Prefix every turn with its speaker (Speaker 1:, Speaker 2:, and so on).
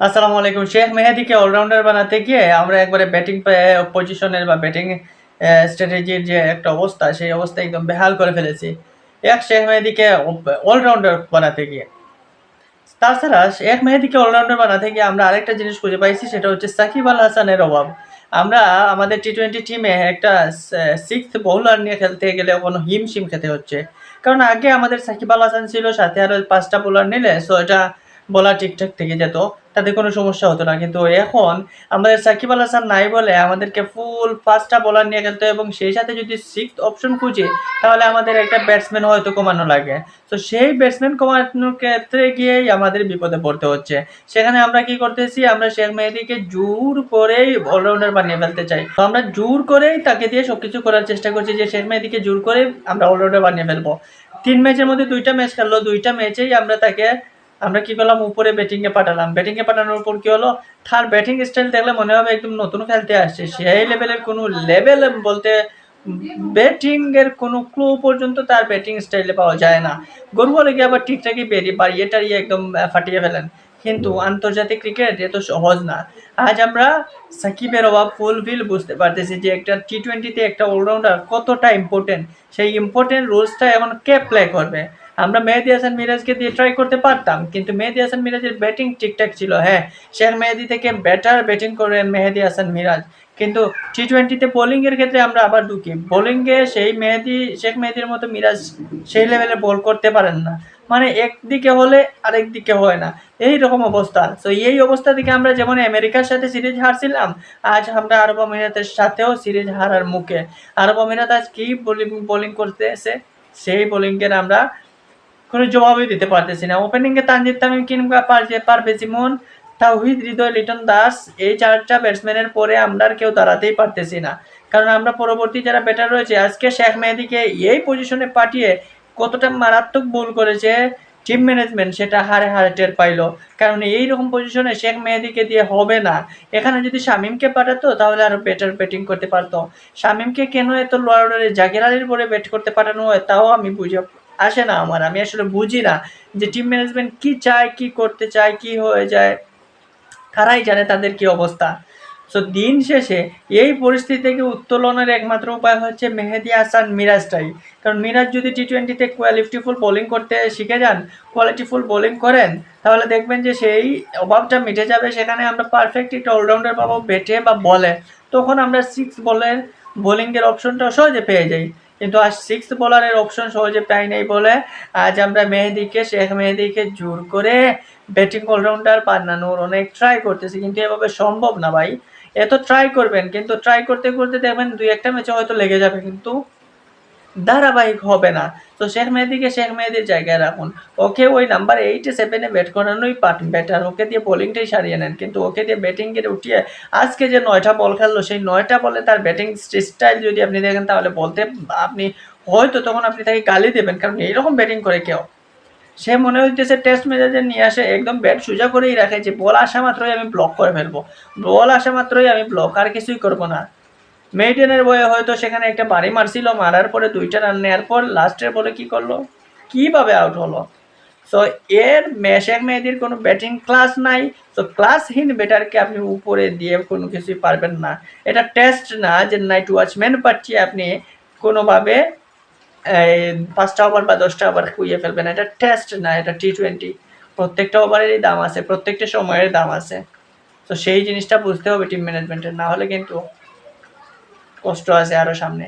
Speaker 1: আসসালামু আলাইকুম। শেখ মেহেদীকে অলরাউন্ডার বানাতে গিয়ে আমরা একবারে ব্যাটিং পজিশনের বা ব্যাটিং স্ট্র্যাটেজির যে একটা অবস্থা, সেই অবস্থা একদম বেহাল করে ফেলেছি। শেখ মেহেদীকে অলরাউন্ডার বানাতে গিয়ে। তাছাড়া শেখ মেহেদীকে অলরাউন্ডার বানাতে গিয়ে আমরা আরেকটা জিনিস খুঁজে পাইছি, সেটা হচ্ছে সাকিব আল হাসানের অভাব। আমরা আমাদের টি-20 টিমে একটা 6th বোলার নিয়ে খেলতে গেলে কোনো হিমশিম খেতে হচ্ছে। কারণ আগে আমাদের সাকিব আল হাসান ছিল, সাথে আরো 5টা বোলার নিলে সো এটা বলা ঠিকঠাক থেকে যেত, তাতে কোনো সমস্যা হতো না। কিন্তু এখন আমাদের সাকিব আল হাসান নাই বলে আমাদেরকে ফুল 5টা বোলার নিয়ে খেলতে হয়, এবং সেই সাথে যদি 6th অপশন খুঁজি তাহলে আমাদের একটা ব্যাটসম্যান হয়তো কমানো লাগে। তো সেই ব্যাটসম্যান কমানোর ক্ষেত্রে গিয়েই আমাদের বিপদে পড়তে হচ্ছে। সেখানে আমরা কি করতেছি, আমরা শেখ মেহেদীকে জোর করেই অলরাউন্ডার বানিয়ে ফেলতে চাই। তো আমরা জোর করেই তাকে দিয়ে সবকিছু করার চেষ্টা করছি যে শেখ মেহেদীকে জোর করে আমরা অলরাউন্ডার বানিয়ে ফেলবো। 3 ম্যাচের মধ্যে 2টা ম্যাচ খেললো, 2টা ম্যাচেই আমরা কি করলাম, উপরে ব্যাটিংয়ে পাঠালাম। ব্যাটিংয়ে পাঠানোর পর কি হলো, তার ব্যাটিং স্টাইল দেখলে মনে হবে একদম নতুন খেলতে আসছে। সেই লেভেলের কোনো লেভেল বলতে ব্যাটিং এর কোনো ক্লু পর্যন্ত তার ব্যাটিং স্টাইলে পাওয়া যায় না। গরু বলে গিয়ে আবার ঠিকঠাকই বাড়িয়ে টাড়িয়ে একদম ফাটিয়ে ফেলেন। কিন্তু আন্তর্জাতিক ক্রিকেট এত সহজ না। আজ আমরা সাকিবের অভাব ফুলফিল বুঝতে পারতেছি যে একটা টি-20তে একটা অলরাউন্ডার কতটা ইম্পর্টেন্ট। সেই ইম্পর্টেন্ট রোলসটা এখন কে প্লে করবে। আমরা মেহেদী হাসান মিরাজকে দিয়ে ট্রাই করতে পারতাম, কিন্তু মেহেদী হাসান মিরাজের ব্যাটিং ঠিকঠাক ছিল। হ্যাঁ, শেখ মেহেদী থেকে বেটার ব্যাটিং করেন মেহেদী হাসান মিরাজ, কিন্তু টি-20তে বোলিংয়ের ক্ষেত্রে আমরা আবার ঢুকি। বোলিংয়ে সেই শেখ মেহেদীর মতো মিরাজ সেই লেভেলে বল করতে পারেন না। মানে একদিকে হলে আরেক দিকে হয় না, এই রকম অবস্থা। তো এই অবস্থা থেকে আমরা যেমন আমেরিকার সাথে সিরিজ হারছিলাম, আজ আমরা আরব আমিরাতের সাথেও সিরিজ হারার মুখে। আরব আমিরাত আজ কি বোলিং করতেছে, সেই বোলিংয়ের আমরা কোনো জবাবই দিতে পারতেছি না। ওপেনিংয়ে তানজিদ তামিম কিংবা পারভেজ ইমন, তাওহিদ হৃদয়, লিটন দাস, এই 4টা ব্যাটসম্যানের পরে আমরা আর কেউ দাঁড়াতেই পারতেছি না। কারণ আমরা পরবর্তী যারা ব্যাটার রয়েছে, আজকে শেখ মেহেদীকে এই পজিশনে পাঠিয়ে কতটা মারাত্মক ভুল করেছে টিম ম্যানেজমেন্ট, সেটা হারে হারে টের পাইলো। কারণ এইরকম পজিশনে শেখ মেহেদীকে দিয়ে হবে না। এখানে যদি শামীমকে পাঠাতো তাহলে আরো বেটার ব্যাটিং করতে পারতো। শামীমকে কেন এত লোয়ার অর্ডারে জাকির আলীর পরে ব্যাট করতে পাঠানো হয়, তাও আমি বুঝে আসে না আমার। আমি আসলে বুঝি না যে টিম ম্যানেজমেন্ট কি চায়, কি করতে চায়, কি হয়ে যায়, তারাই জানে তাদের কি অবস্থা। সো দিন শেষে এই পরিস্থিতি থেকে উত্তোলনের একমাত্র উপায় হচ্ছে মেহেদী হাসান মিরাজটাই। কারণ মিরাজ যদি টি-20তে কোয়ালিটিফুল বোলিং করতে শিখে যান, কোয়ালিটিফুল বোলিং করেন, তাহলে দেখবেন যে সেই অভাবটা মিটে যাবে। সেখানে আমরা পারফেক্ট একটা অলরাউন্ডার পাবো ব্যাটে বা বলে। তখন আমরা 6 বলের বোলিংয়ের অপশনটা সহজে পেয়ে যাই। কিন্তু আজ 6 বোলারের অপশন সহজে পাই নাই বলে আজ আমরা শেখ মেহেদীকে জোর করে ব্যাটিং অলরাউন্ডার বানানোর অনেক ট্রাই করতেছি, কিন্তু এভাবে সম্ভব না ভাই। এত ট্রাই করবেন, কিন্তু ট্রাই করতে করতে দেখবেন 2-1টা ম্যাচে হয়তো লেগে যাবে, কিন্তু ধারাবাহিক হবে না। তো শেখ মেহেদীকে শেখ মেহেদীর জায়গায় রাখুন। ওকে ওই নাম্বার 8-7-এ ব্যাট করানোই বেটার। ওকে দিয়ে বোলিংটাই সারিয়ে নেন, কিন্তু ওকে দিয়ে ব্যাটিংকে উঠিয়ে আজকে যে 9টা বল খেললো, সেই 9টা বলে তার ব্যাটিং স্টাইল যদি আপনি দেখেন, তাহলে আপনি হয়তো তখন আপনি তাকে গালি দেবেন। কারণ এইরকম ব্যাটিং করে কেউ, সে মনে হইতেছে টেস্ট মেজাজে নিয়ে আসে, একদম ব্যাট সোজা করেই রাখে যে বল আসা মাত্রই আমি ব্লক করে ফেলবো, বল আসা মাত্রই আমি ব্লক, আর কিছুই করবো না। মেইডেনের বয়ে হয়তো সেখানে একটা বাড়ি মারছিল, মারার পরে 2টা রান নেওয়ার পর লাস্টের বলে কি করলো, কিভাবে আউট হলো। সো শেখ মেহেদীর কোনো ব্যাটিং ক্লাস নাই। তো ক্লাসহীন ব্যাটারকে আপনি উপরে দিয়ে কোনো কিছুই পারবেন না। এটা টেস্ট না যে নাইট ওয়াচম্যান পাঠিয়ে আপনি কোনোভাবে এই 5টা ওভার বা 10টা ওভার খুইয়ে ফেলবেন। এটা টেস্ট না, এটা টি-20। প্রত্যেকটা ওভারেরই দাম আছে, প্রত্যেকটা সময়ের দাম আছে। তো সেই জিনিসটা বুঝতে হবে টিম ম্যানেজমেন্টের, না হলে কিন্তু কষ্ট আছে আরো সামনে।